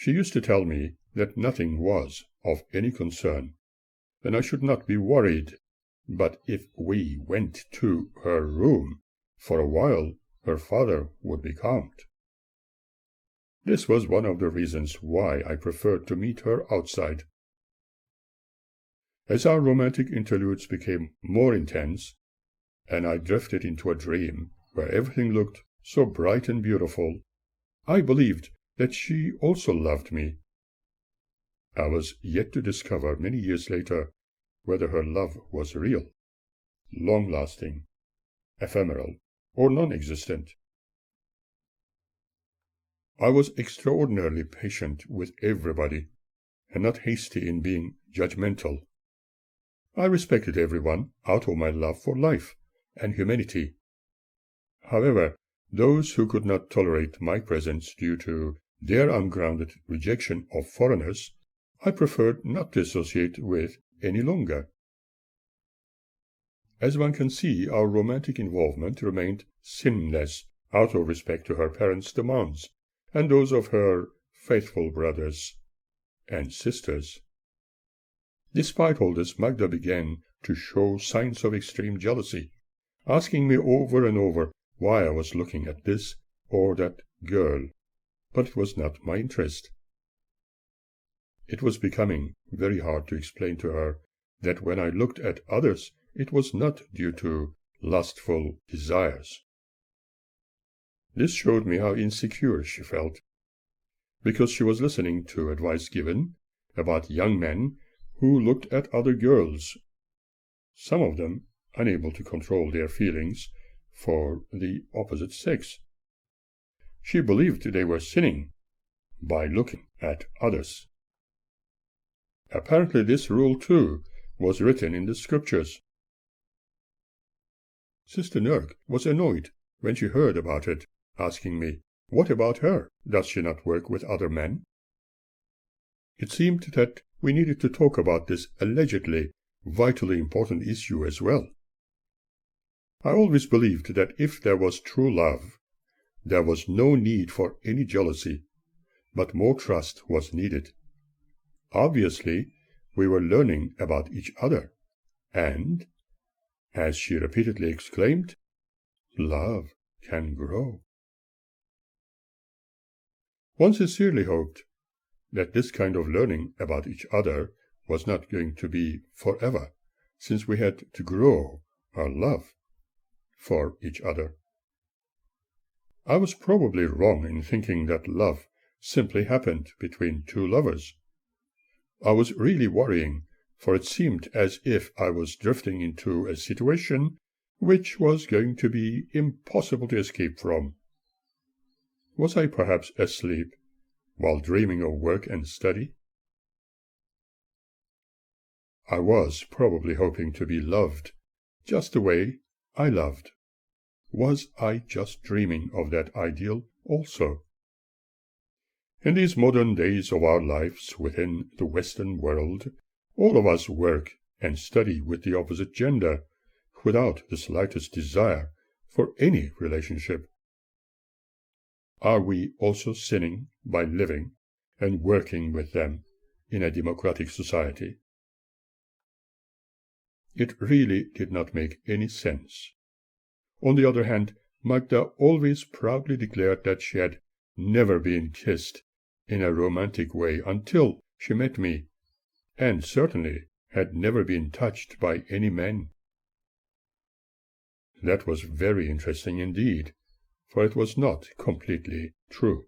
She used to tell me that nothing was of any concern, and I should not be worried, but if we went to her room for a while, her father would be calmed. This was one of the reasons why I preferred to meet her outside. As our romantic interludes became more intense, and I drifted into a dream where everything looked so bright and beautiful, I believed that she also loved me. I was yet to discover many years later whether her love was real, long-lasting, ephemeral, or non-existent. I was extraordinarily patient with everybody, and not hasty in being judgmental. I respected everyone out of my love for life and humanity. However, those who could not tolerate my presence due to their ungrounded rejection of foreigners, I preferred not to associate with any longer. As one can see, our romantic involvement remained sinless out of respect to her parents' demands and those of her faithful brothers and sisters. Despite all this, Magda began to show signs of extreme jealousy, asking me over and over why I was looking at this or that girl, but it was not my interest. It was becoming very hard to explain to her that when I looked at others, it was not due to lustful desires. This showed me how insecure she felt, because she was listening to advice given about young men who looked at other girls, some of them unable to control their feelings for the opposite sex. She believed they were sinning by looking at others. Apparently this rule, too, was written in the scriptures. Sister Nurk was annoyed when she heard about it, asking me, "What about her? Does she not work with other men?" It seemed that we needed to talk about this allegedly vitally important issue as well. I always believed that if there was true love, there was no need for any jealousy, but more trust was needed. Obviously, we were learning about each other, and, as she repeatedly exclaimed, love can grow. One sincerely hoped that this kind of learning about each other was not going to be forever, since we had to grow our love for each other. I was probably wrong in thinking that love simply happened between two lovers. I was really worrying, for it seemed as if I was drifting into a situation which was going to be impossible to escape from. Was I perhaps asleep while dreaming of work and study? I was probably hoping to be loved just the way I loved. Was I just dreaming of that ideal also? In these modern days of our lives within the Western world, all of us work and study with the opposite gender, without the slightest desire for any relationship. Are we also sinning by living and working with them in a democratic society? It really did not make any sense. On the other hand, Magda always proudly declared that she had never been kissed in a romantic way until she met me, and certainly had never been touched by any man. That was very interesting indeed, for it was not completely true.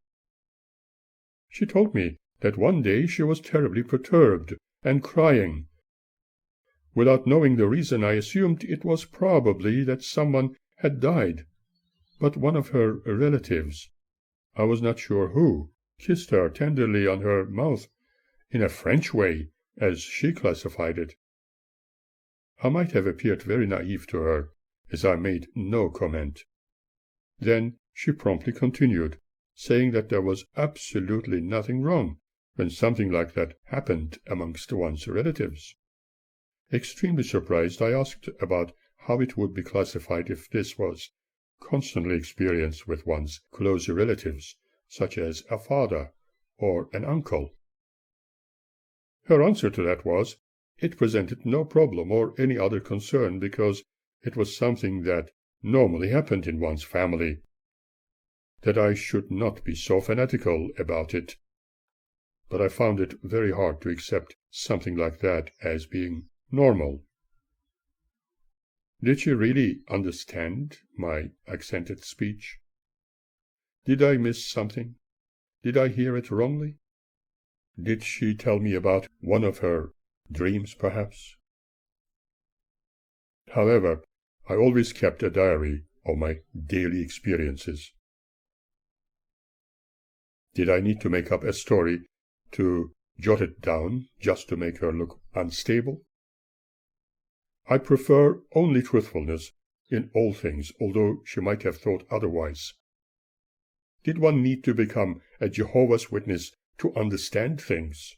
She told me that one day she was terribly perturbed and crying. Without knowing the reason, I assumed it was probably that someone had died, but one of her relatives, I was not sure who, kissed her tenderly on her mouth, in a French way, as she classified it. I might have appeared very naive to her, as I made no comment. Then she promptly continued, saying that there was absolutely nothing wrong when something like that happened amongst one's relatives. Extremely surprised, I asked about how it would be classified if this was constantly experienced with one's close relatives, such as a father or an uncle? Her answer to that was, it presented no problem or any other concern because it was something that normally happened in one's family, that I should not be so fanatical about it. But I found it very hard to accept something like that as being normal. Did she really understand my accented speech? Did I miss something? Did I hear it wrongly? Did she tell me about one of her dreams, perhaps? However, I always kept a diary of my daily experiences. Did I need to make up a story to jot it down just to make her look unstable? I prefer only truthfulness in all things, although she might have thought otherwise. Did one need to become a Jehovah's Witness to understand things?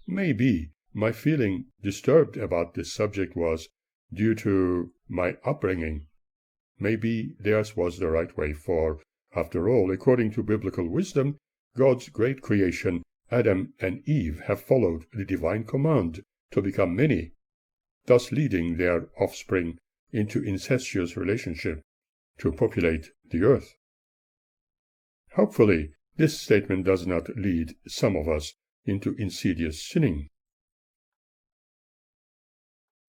Maybe my feeling disturbed about this subject was due to my upbringing. Maybe theirs was the right way, for, after all, according to biblical wisdom, God's great creation, Adam and Eve, have followed the divine command to become many, thus leading their offspring into incestuous relationship to populate the earth. Hopefully, this statement does not lead some of us into insidious sinning.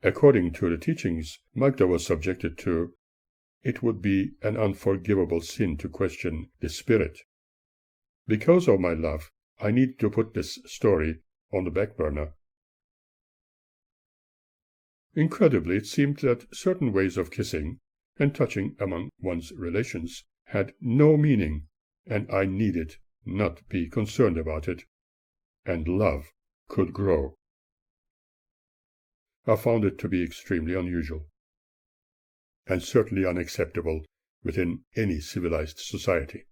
According to the teachings Magda was subjected to, it would be an unforgivable sin to question the Spirit. Because of my love, I need to put this story on the back burner. Incredibly, it seemed that certain ways of kissing and touching among one's relations had no meaning, and I needed not be concerned about it, and love could grow. I found it to be extremely unusual, and certainly unacceptable within any civilized society.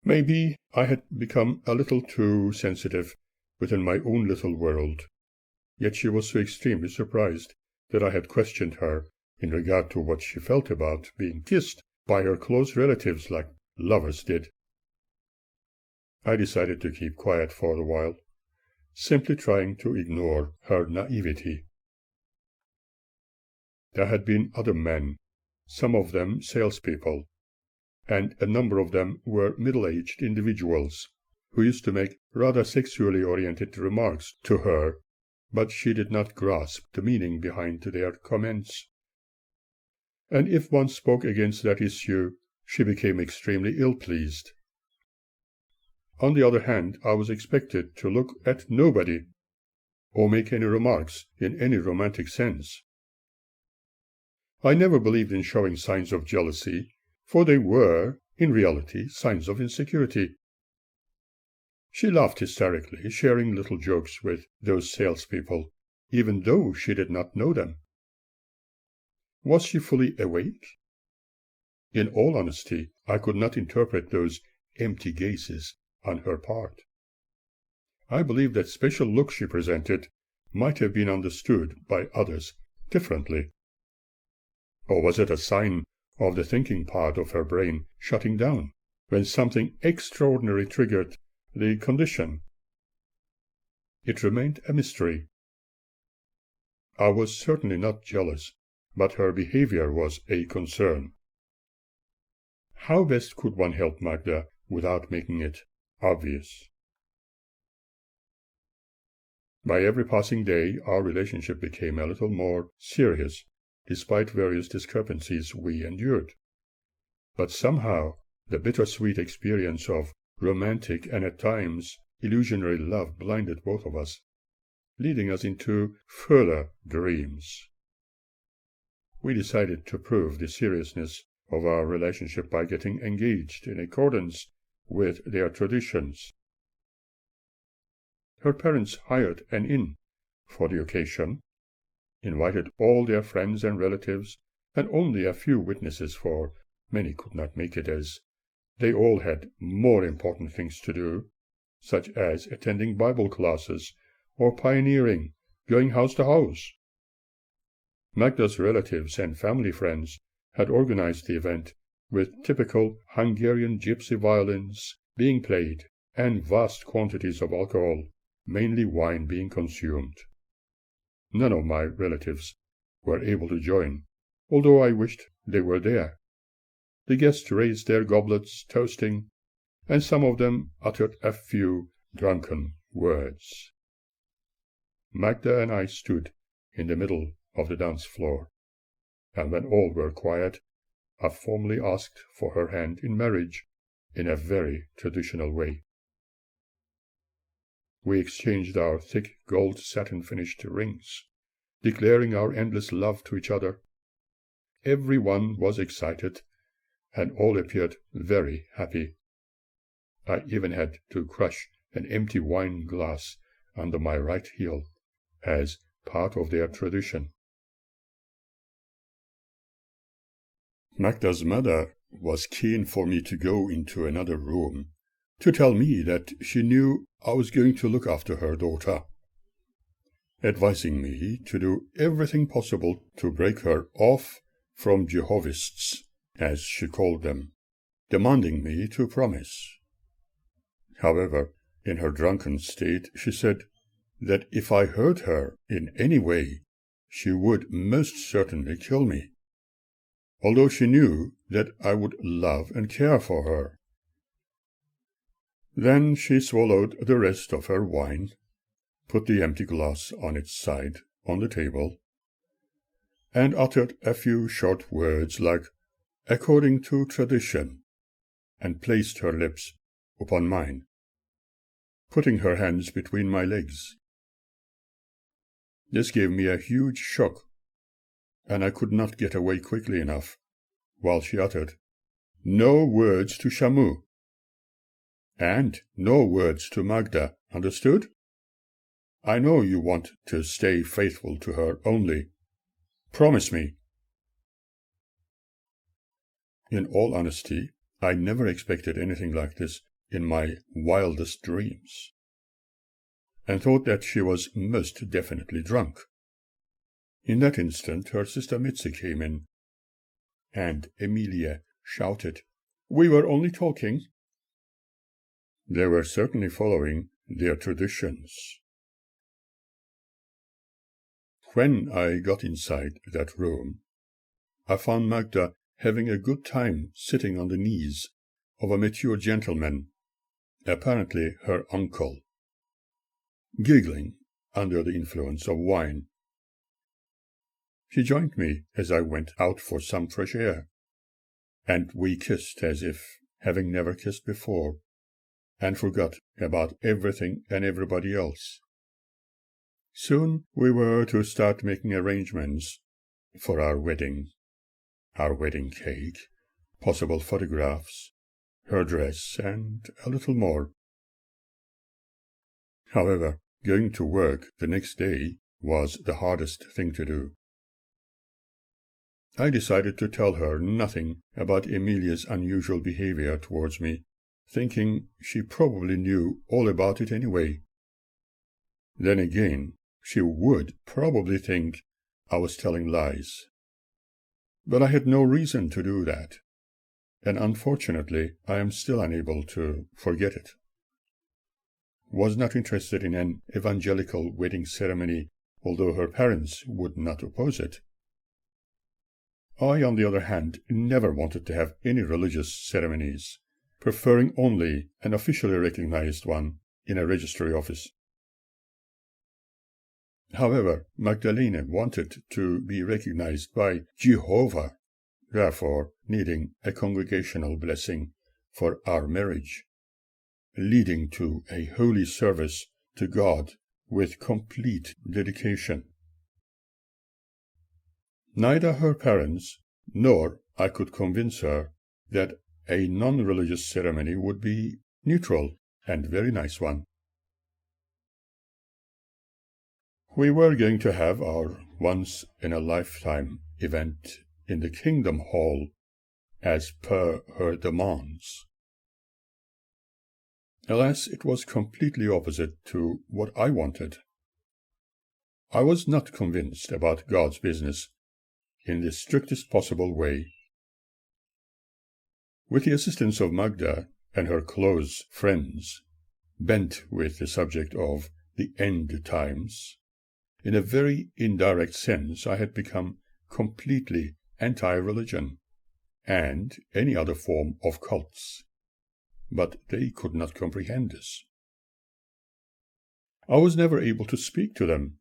Maybe I had become a little too sensitive within my own little world, yet she was so extremely surprised that I had questioned her in regard to what she felt about being kissed by her close relatives like lovers did. I decided to keep quiet for a while, simply trying to ignore her naivety. There had been other men, some of them salespeople, and a number of them were middle-aged individuals who used to make rather sexually oriented remarks to her, but she did not grasp the meaning behind their comments. And if one spoke against that issue, she became extremely ill-pleased. On the other hand, I was expected to look at nobody, or make any remarks in any romantic sense. I never believed in showing signs of jealousy, for they were, in reality, signs of insecurity. She laughed hysterically, sharing little jokes with those salespeople, even though she did not know them. Was she fully awake? In all honesty, I could not interpret those empty gazes on her part. I believe that special look she presented might have been understood by others differently. Or was it a sign of the thinking part of her brain shutting down when something extraordinary triggered the condition? It remained a mystery. I was certainly not jealous, but her behavior was a concern. How best could one help Magda without making it obvious? By every passing day, our relationship became a little more serious, despite various discrepancies we endured. But somehow, the bittersweet experience of romantic and at times illusionary love blinded both of us, leading us into further dreams. We decided to prove the seriousness of our relationship by getting engaged in accordance with their traditions. Her parents hired an inn for the occasion, invited all their friends and relatives, and only a few witnesses, for many could not make it, as they all had more important things to do, such as attending Bible classes or pioneering, going house to house. Magda's relatives and family friends had organized the event with typical Hungarian gypsy violins being played and vast quantities of alcohol, mainly wine, being consumed. None of my relatives were able to join, although I wished they were there. The guests raised their goblets, toasting, and some of them uttered a few drunken words. Magda and I stood in the middle of the dance floor, and when all were quiet, I formally asked for her hand in marriage in a very traditional way. We exchanged our thick gold satin-finished rings, declaring our endless love to each other. Every one was excited, and all appeared very happy. I even had to crush an empty wine glass under my right heel, as part of their tradition. Magda's mother was keen for me to go into another room, to tell me that she knew I was going to look after her daughter, advising me to do everything possible to break her off from Jehovists, as she called them, demanding me to promise. However, in her drunken state, she said that if I hurt her in any way, she would most certainly kill me, although she knew that I would love and care for her. Then she swallowed the rest of her wine, put the empty glass on its side on the table, and uttered a few short words like, "according to tradition," and placed her lips upon mine, putting her hands between my legs. This gave me a huge shock, and I could not get away quickly enough, while she uttered, "No words to Shamu," and no words to Magda, understood? I know you want to stay faithful to her only. Promise me. In all honesty, I never expected anything like this in my wildest dreams, and thought that she was most definitely drunk. In that instant, her sister Mitzi came in, and Emilia shouted, "We were only talking." They were certainly following their traditions. When I got inside that room, I found Magda having a good time sitting on the knees of a mature gentleman, apparently her uncle, giggling under the influence of wine. She joined me as I went out for some fresh air, and we kissed as if having never kissed before, and forgot about everything and everybody else. Soon we were to start making arrangements for our wedding cake, possible photographs, her dress, and a little more. However, going to work the next day was the hardest thing to do. I decided to tell her nothing about Emilia's unusual behavior towards me, thinking she probably knew all about it anyway. Then again, she would probably think I was telling lies. But I had no reason to do that, and unfortunately I am still unable to forget it. Was not interested in an evangelical wedding ceremony, although her parents would not oppose it. I, on the other hand, never wanted to have any religious ceremonies, preferring only an officially recognized one in a registry office. However, Magdalena wanted to be recognized by Jehovah, therefore needing a congregational blessing for our marriage, leading to a holy service to God with complete dedication. Neither her parents nor I could convince her that a non-religious ceremony would be neutral and very nice one. We were going to have our once-in-a-lifetime event in the Kingdom Hall, as per her demands. Alas, it was completely opposite to what I wanted. I was not convinced about God's business in the strictest possible way. With the assistance of Magda and her close friends, bent with the subject of the end times, in a very indirect sense I had become completely anti-religion and any other form of cults. But they could not comprehend this. I was never able to speak to them,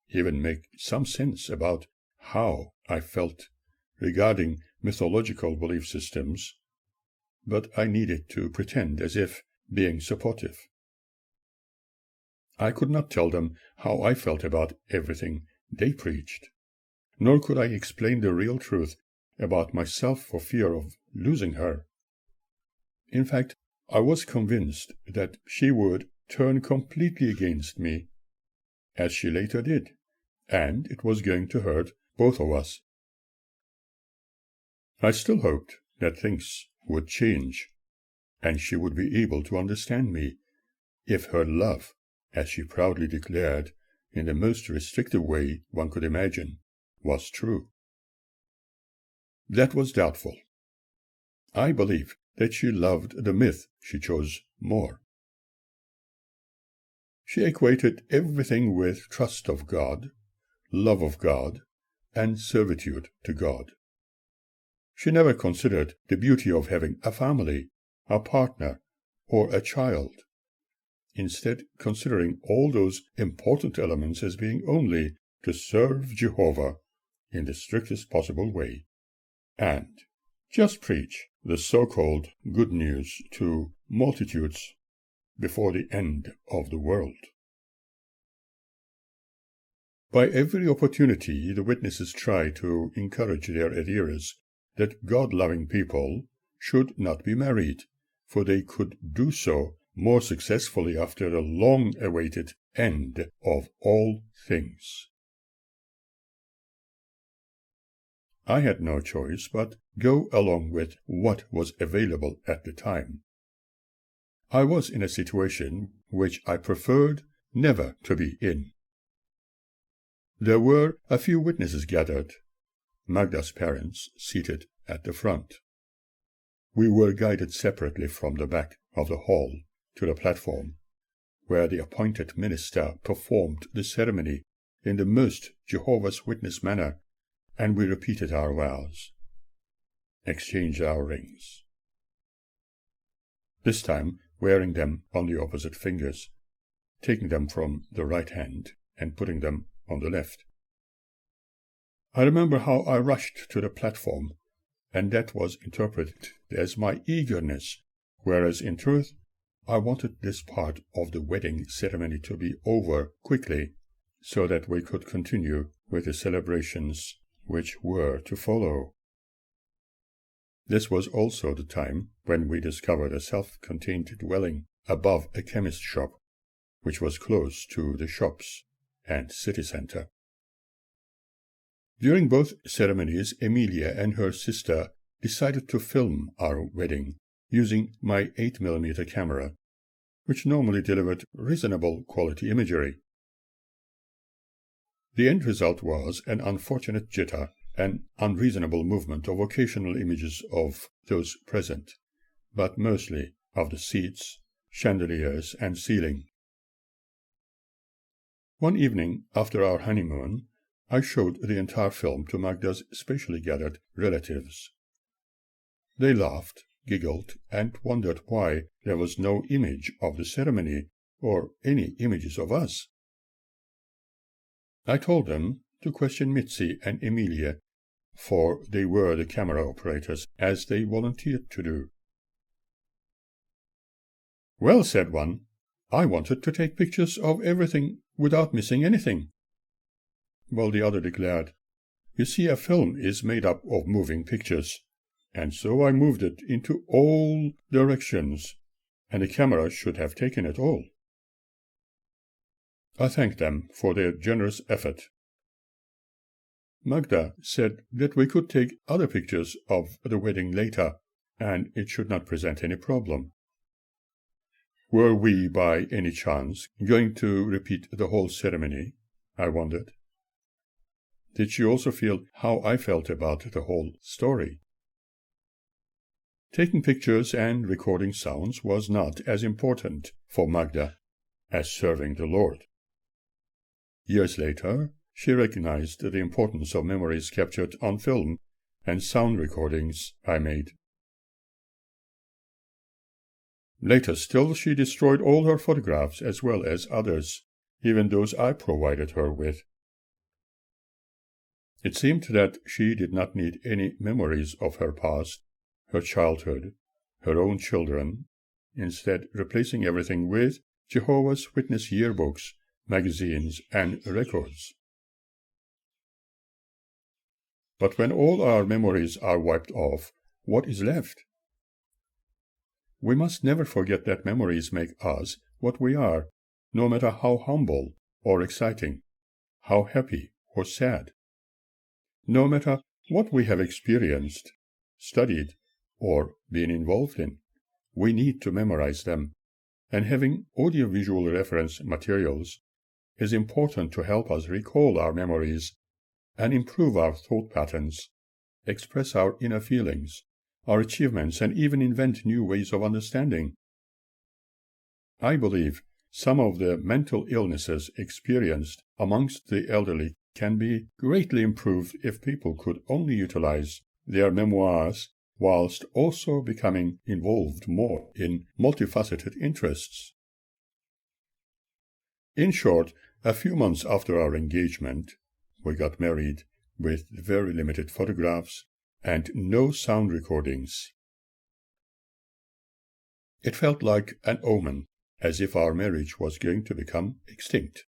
even make some sense about how I felt regarding mythological belief systems, but I needed to pretend as if being supportive. I could not tell them how I felt about everything they preached, nor could I explain the real truth about myself for fear of losing her. In fact, I was convinced that she would turn completely against me, as she later did, and it was going to hurt both of us. I still hoped that things would change, and she would be able to understand me, if her love, as she proudly declared, in the most restrictive way one could imagine, was true. That was doubtful. I believe that she loved the myth she chose more. She equated everything with trust of God, love of God, and servitude to God. She never considered the beauty of having a family, a partner, or a child, instead considering all those important elements as being only to serve Jehovah in the strictest possible way, and just preach the so-called good news to multitudes before the end of the world. By every opportunity, the witnesses try to encourage their adherers that God-loving people should not be married, for they could do so more successfully after the long-awaited end of all things. I had no choice but go along with what was available at the time. I was in a situation which I preferred never to be in. There were a few witnesses gathered, Magda's parents seated at the front. We were guided separately from the back of the hall to the platform, where the appointed minister performed the ceremony in the most Jehovah's Witness manner, and we repeated our vows, exchanged our rings, this time wearing them on the opposite fingers, taking them from the right hand and putting them on the left. I remember how I rushed to the platform, and that was interpreted as my eagerness, whereas in truth I wanted this part of the wedding ceremony to be over quickly, so that we could continue with the celebrations which were to follow. This was also the time when we discovered a self-contained dwelling above a chemist shop, which was close to the shops and city center. During both ceremonies, Emilia and her sister decided to film our wedding using my 8mm camera, which normally delivered reasonable quality imagery. The end result was an unfortunate jitter, an unreasonable movement of occasional images of those present, but mostly of the seats, chandeliers, and ceiling. One evening after our honeymoon, I showed the entire film to Magda's specially gathered relatives. They laughed, giggled, and wondered why there was no image of the ceremony or any images of us. I told them to question Mitzi and Emilia, for they were the camera operators, as they volunteered to do. "Well," said one, "I wanted to take pictures of everything without missing anything." Well, the other declared, "You see, a film is made up of moving pictures, and so I moved it into all directions, and the camera should have taken it all." I thanked them for their generous effort. Magda said that we could take other pictures of the wedding later, and it should not present any problem. Were we, by any chance, going to repeat the whole ceremony? I wondered. Did she also feel how I felt about the whole story? Taking pictures and recording sounds was not as important for Magda as serving the Lord. Years later, she recognized the importance of memories captured on film and sound recordings I made. Later still, she destroyed all her photographs as well as others, even those I provided her with. It seemed that she did not need any memories of her past, her childhood, her own children, instead replacing everything with Jehovah's Witness yearbooks, magazines, and records. But when all our memories are wiped off, what is left? We must never forget that memories make us what we are, no matter how humble or exciting, how happy or sad. No matter what we have experienced, studied, or been involved in, we need to memorize them, and having audiovisual reference materials is important to help us recall our memories and improve our thought patterns, express our inner feelings, our achievements, and even invent new ways of understanding. I believe some of the mental illnesses experienced amongst the elderly can be greatly improved if people could only utilize their memoirs whilst also becoming involved more in multifaceted interests. In short, a few months after our engagement, we got married with very limited photographs and no sound recordings. It felt like an omen, as if our marriage was going to become extinct,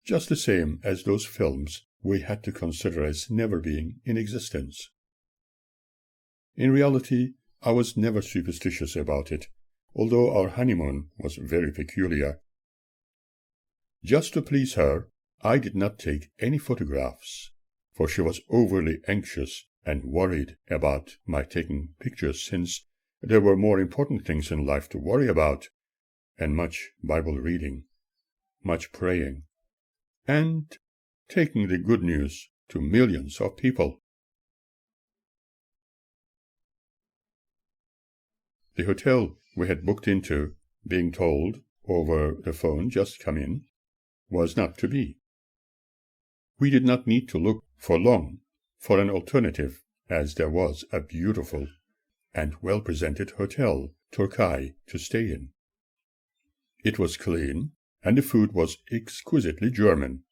just the same as those films we had to consider as never being in existence. In reality, I was never superstitious about it, although our honeymoon was very peculiar. Just to please her, I did not take any photographs, for she was overly anxious and worried about my taking pictures, since there were more important things in life to worry about, and much Bible reading, much praying, and taking the good news to millions of people. The hotel we had booked into, being told over the phone, "Just come in," was not to be. We did not need to look for long for an alternative, as there was a beautiful and well-presented hotel, Turkay, to stay in. It was clean, and the food was exquisitely German.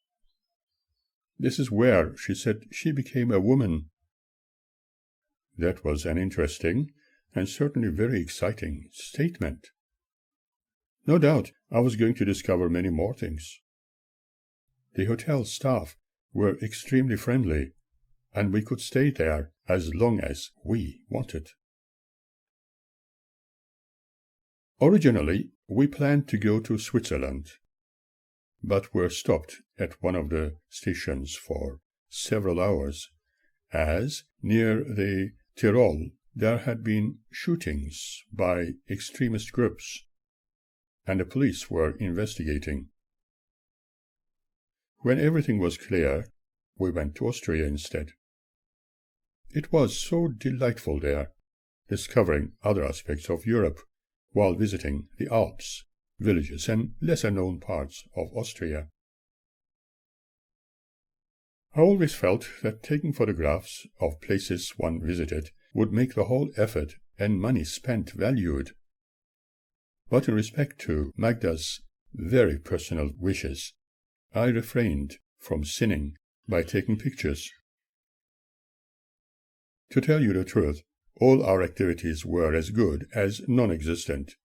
This is where, she said, she became a woman. That was an interesting and certainly very exciting statement. No doubt I was going to discover many more things. The hotel staff were extremely friendly, and we could stay there as long as we wanted. Originally, we planned to go to Switzerland, but were stopped at one of the stations for several hours, as near the Tyrol there had been shootings by extremist groups, and the police were investigating. When everything was clear, we went to Austria instead. It was so delightful there, discovering other aspects of Europe while visiting the Alps, villages, and lesser-known parts of Austria. I always felt that taking photographs of places one visited would make the whole effort and money spent valued. But in respect to Magda's very personal wishes, I refrained from sinning by taking pictures. To tell you the truth, all our activities were as good as non-existent.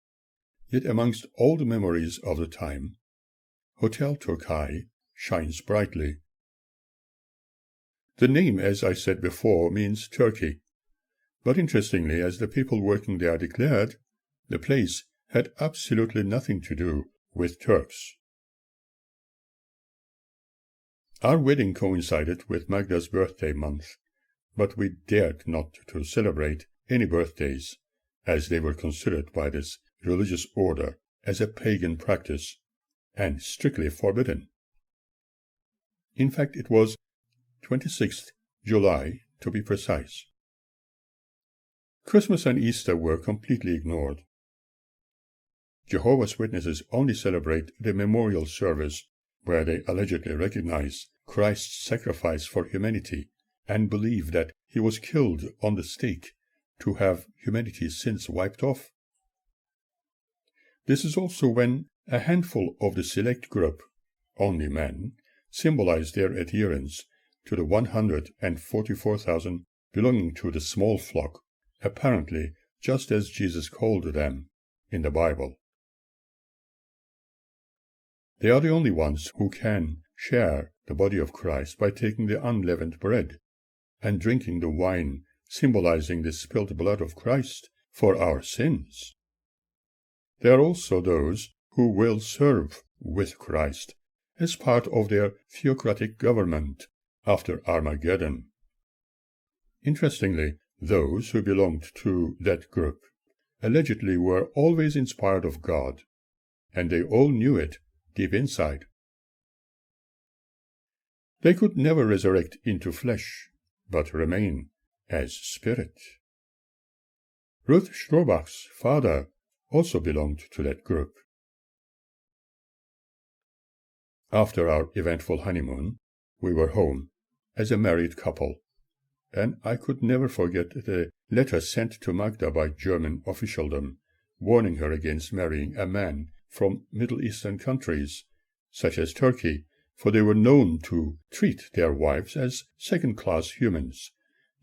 Yet amongst all the memories of the time, Hotel Turkay shines brightly. The name, as I said before, means Turkey, but interestingly, as the people working there declared, the place had absolutely nothing to do with Turks. Our wedding coincided with Magda's birthday month, but we dared not to celebrate any birthdays, as they were considered by this religious order as a pagan practice and strictly forbidden. In fact, it was 26th July, to be precise. Christmas and Easter were completely ignored. Jehovah's Witnesses only celebrate the memorial service where they allegedly recognize Christ's sacrifice for humanity and believe that he was killed on the stake to have humanity's sins wiped off. This is also when a handful of the select group, only men, symbolize their adherence to the 144,000 belonging to the small flock, apparently just as Jesus called them in the Bible. They are the only ones who can share the body of Christ by taking the unleavened bread and drinking the wine symbolizing the spilled blood of Christ for our sins. There are also those who will serve with Christ as part of their theocratic government after Armageddon. Interestingly, those who belonged to that group allegedly were always inspired of God, and they all knew it deep inside. They could never resurrect into flesh, but remain as spirit. Ruth Strobach's father also belonged to that group. After our eventful honeymoon, we were home as a married couple, and I could never forget the letter sent to Magda by German officialdom, warning her against marrying a man from Middle Eastern countries, such as Turkey, for they were known to treat their wives as second-class humans,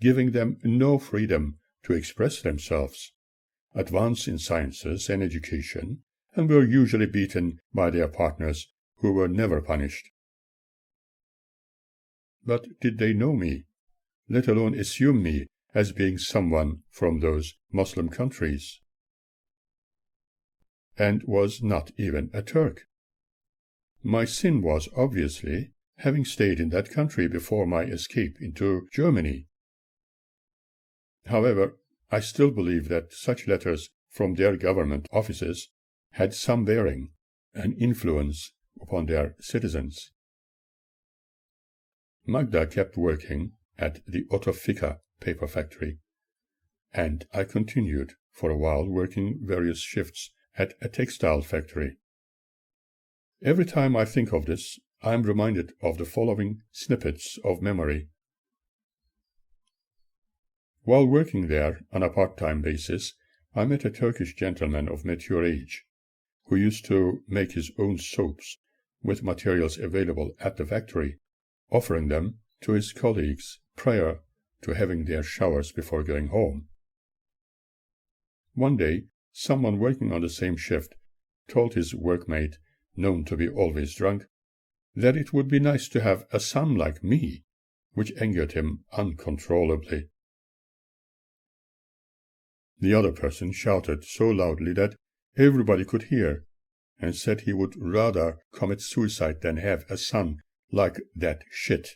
giving them no freedom to express themselves, advance in sciences and education, and were usually beaten by their partners, who were never punished. But did they know me, let alone assume me as being someone from those Muslim countries? And was not even a Turk. My sin was, obviously, having stayed in that country before my escape into Germany. However, I still believe that such letters from their government offices had some bearing and influence upon their citizens. Magda kept working at the Otto Ficker paper factory, and I continued for a while working various shifts at a textile factory. Every time I think of this, I am reminded of the following snippets of memory. While working there on a part-time basis, I met a Turkish gentleman of mature age, who used to make his own soaps with materials available at the factory, offering them to his colleagues prior to having their showers before going home. One day, someone working on the same shift told his workmate, known to be always drunk, that it would be nice to have a son like me, which angered him uncontrollably. The other person shouted so loudly that everybody could hear, and said he would rather commit suicide than have a son like that shit.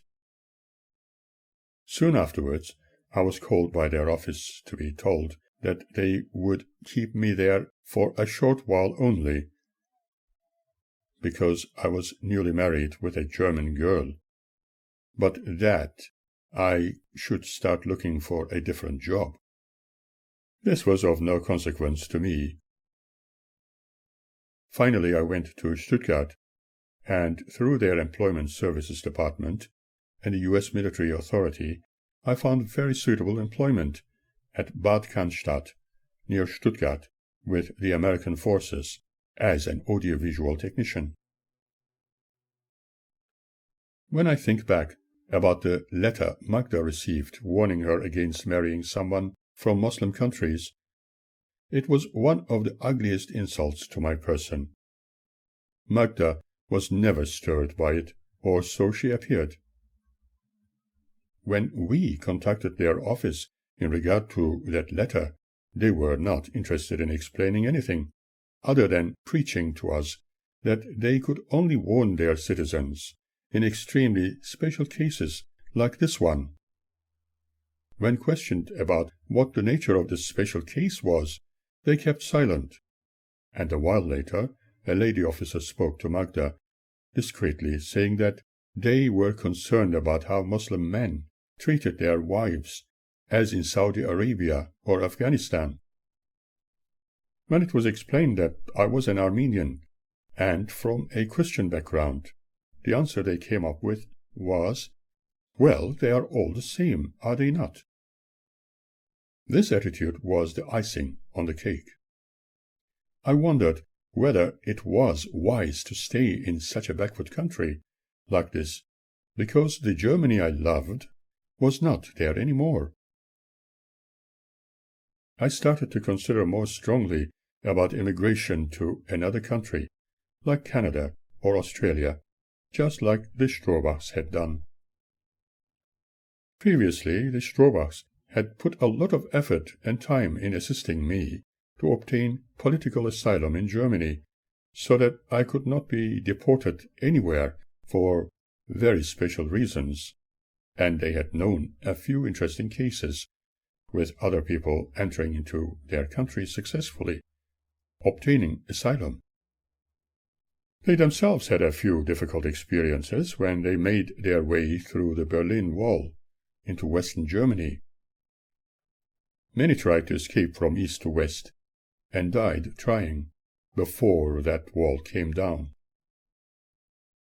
Soon afterwards, I was called by their office to be told that they would keep me there for a short while only, because I was newly married with a German girl, but that I should start looking for a different job. This was of no consequence to me. Finally, I went to Stuttgart, and through their Employment Services Department and the U.S. Military Authority, I found very suitable employment at Bad Cannstatt, near Stuttgart, with the American forces, as an audiovisual technician. When I think back about the letter Magda received warning her against marrying someone from Muslim countries, it was one of the ugliest insults to my person. Magda was never stirred by it, or so she appeared. When we contacted their office in regard to that letter, they were not interested in explaining anything, other than preaching to us that they could only warn their citizens in extremely special cases like this one. When questioned about what the nature of this special case was, they kept silent, and a while later a lady officer spoke to Magda, discreetly saying that they were concerned about how Muslim men treated their wives as in Saudi Arabia or Afghanistan. When it was explained that I was an Armenian and from a Christian background, the answer they came up with was, "Well, they are all the same, are they not?" This attitude was the icing on the cake. I wondered whether it was wise to stay in such a backward country like this, because the Germany I loved was not there any more. I started to consider more strongly about immigration to another country, like Canada or Australia, just like the Strohbachs had done. Previously, the Strohbachs had put a lot of effort and time in assisting me to obtain political asylum in Germany, so that I could not be deported anywhere for very special reasons, and they had known a few interesting cases with other people entering into their country successfully, obtaining asylum. They themselves had a few difficult experiences when they made their way through the Berlin Wall into Western Germany. Many tried to escape from east to west, and died trying, before that wall came down.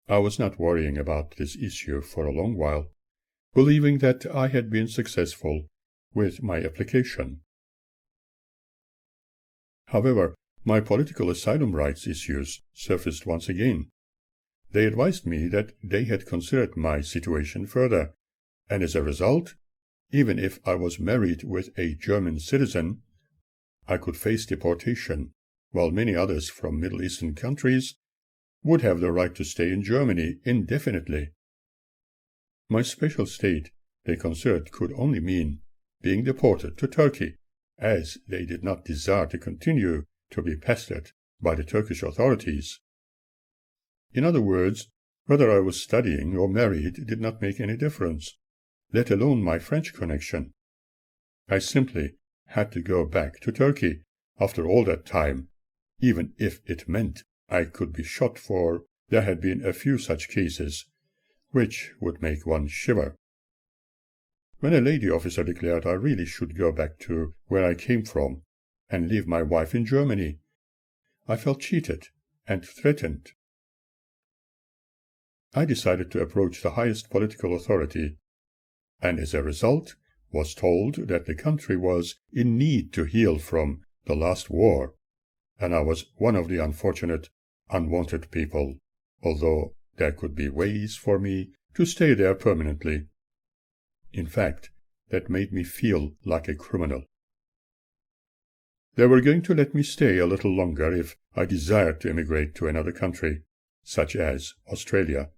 I was not worrying about this issue for a long while, believing that I had been successful with my application. However, my political asylum rights issues surfaced once again. They advised me that they had considered my situation further, and as a result, even if I was married with a German citizen, I could face deportation, while many others from Middle Eastern countries would have the right to stay in Germany indefinitely. My special state, they considered, could only mean being deported to Turkey, as they did not desire to continue to be pestered by the Turkish authorities. In other words, whether I was studying or married did not make any difference, let alone my French connection. I simply had to go back to Turkey after all that time, even if it meant I could be shot, for there had been a few such cases, which would make one shiver. When a lady officer declared I really should go back to where I came from and leave my wife in Germany, I felt cheated and threatened. I decided to approach the highest political authority, and as a result was told that the country was in need to heal from the last war, and I was one of the unfortunate, unwanted people, although there could be ways for me to stay there permanently. In fact, that made me feel like a criminal. They were going to let me stay a little longer if I desired to emigrate to another country, such as Australia.